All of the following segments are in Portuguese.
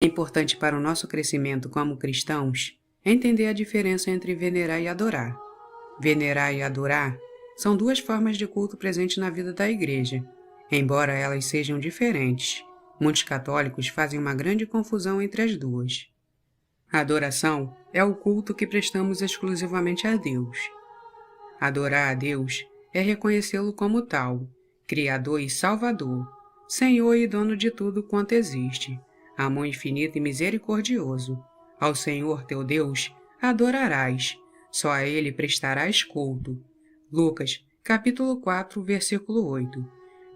É importante para o nosso crescimento como cristãos entender a diferença entre venerar e adorar. Venerar e adorar são duas formas de culto presentes na vida da igreja, embora elas sejam diferentes. Muitos católicos fazem uma grande confusão entre as duas. A adoração é o culto que prestamos exclusivamente a Deus. Adorar a Deus é reconhecê-lo como tal, Criador e Salvador, Senhor e dono de tudo quanto existe, amor infinito e misericordioso. Ao Senhor teu Deus adorarás, só a Ele prestarás culto. Lucas, capítulo 4, versículo 8.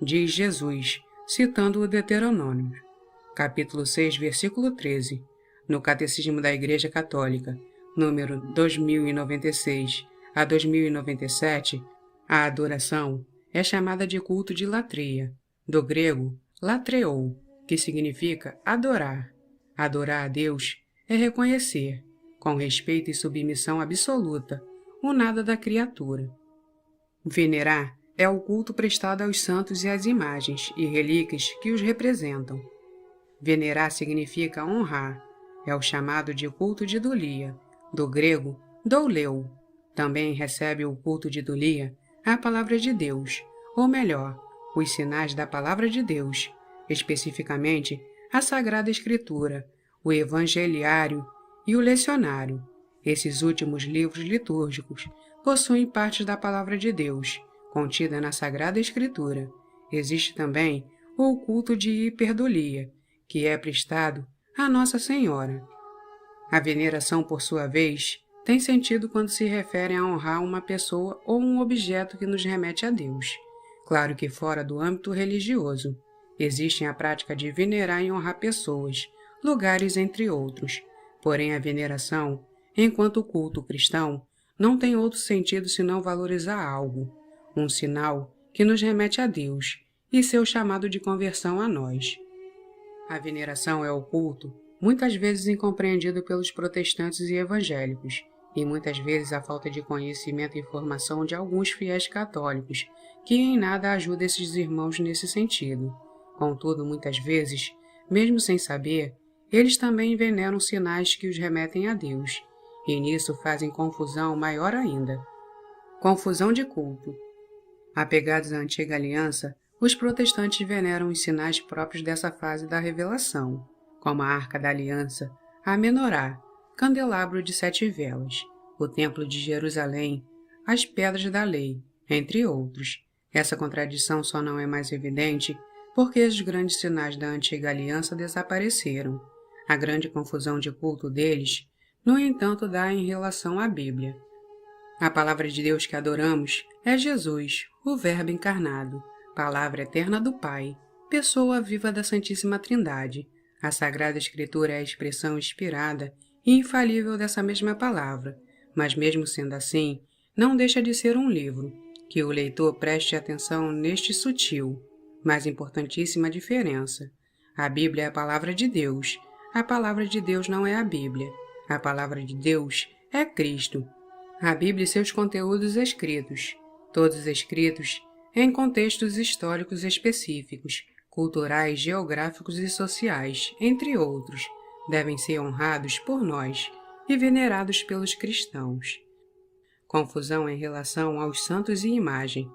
Diz Jesus, citando o Deuteronômio. Capítulo 6, versículo 13. No Catecismo da Igreja Católica, número 2096 a 2097, a adoração é chamada de culto de latria, do grego latreou, que significa adorar. Adorar a Deus é reconhecer, com respeito e submissão absoluta, o nada da criatura. Venerar é o culto prestado aos santos e às imagens e relíquias que os representam. Venerar significa honrar, é o chamado de culto de idolia, do grego douleu. Também recebe o culto de idolia a palavra de Deus, ou melhor, os sinais da palavra de Deus, especificamente a Sagrada Escritura, o Evangeliário e o Lecionário. Esses últimos livros litúrgicos possuem partes da palavra de Deus, contida na Sagrada Escritura. Existe também o culto de hiperdolia, que é prestado a Nossa Senhora. A veneração, por sua vez, tem sentido quando se refere a honrar uma pessoa ou um objeto que nos remete a Deus. Claro que fora do âmbito religioso, existe a prática de venerar e honrar pessoas, lugares, entre outros. Porém, a veneração, enquanto culto cristão, não tem outro sentido senão valorizar algo, um sinal que nos remete a Deus e seu chamado de conversão a nós. A veneração é o culto, muitas vezes incompreendido pelos protestantes e evangélicos, e muitas vezes a falta de conhecimento e informação de alguns fiéis católicos, que em nada ajuda esses irmãos nesse sentido. Contudo, muitas vezes, mesmo sem saber, eles também veneram sinais que os remetem a Deus, e nisso fazem confusão maior ainda. Confusão de culto. Apegados à antiga aliança, os protestantes veneram os sinais próprios dessa fase da revelação, como a Arca da Aliança, a Menorá, candelabro de 7 velas, o Templo de Jerusalém, as Pedras da Lei, entre outros. Essa contradição só não é mais evidente porque os grandes sinais da antiga aliança desapareceram. A grande confusão de culto deles, no entanto, dá em relação à Bíblia. A palavra de Deus que adoramos é Jesus, o Verbo encarnado, palavra eterna do Pai, pessoa viva da Santíssima Trindade. A Sagrada Escritura é a expressão inspirada e infalível dessa mesma palavra, mas mesmo sendo assim, não deixa de ser um livro, que o leitor preste atenção neste sutil, mas importantíssima diferença. A Bíblia é a palavra de Deus. A palavra de Deus não é a Bíblia. A palavra de Deus é Cristo. A Bíblia e seus conteúdos escritos, todos escritos em contextos históricos específicos, culturais, geográficos e sociais, entre outros, devem ser honrados por nós e venerados pelos cristãos. Confusão em relação aos santos e imagem.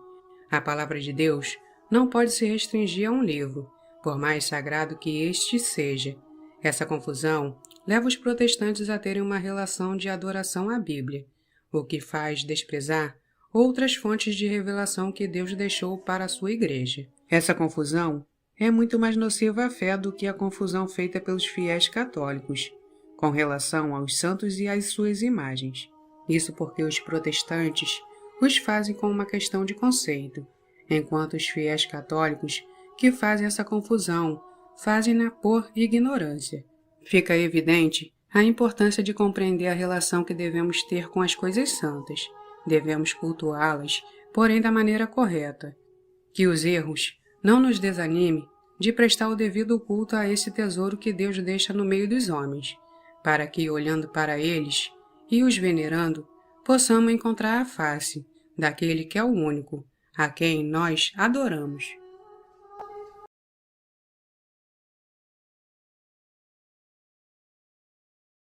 A palavra de Deus não pode se restringir a um livro, por mais sagrado que este seja. Essa confusão leva os protestantes a terem uma relação de adoração à Bíblia, o que faz desprezar outras fontes de revelação que Deus deixou para a sua igreja. Essa confusão é muito mais nociva à fé do que a confusão feita pelos fiéis católicos, com relação aos santos e às suas imagens. Isso porque os protestantes os fazem com uma questão de conceito, enquanto os fiéis católicos que fazem essa confusão fazem-na por ignorância. Fica evidente a importância de compreender a relação que devemos ter com as coisas santas. Devemos cultuá-las, porém da maneira correta. Que os erros não nos desanime de prestar o devido culto a esse tesouro que Deus deixa no meio dos homens, para que, olhando para eles e os venerando, possamos encontrar a face daquele que é o único, a quem nós adoramos.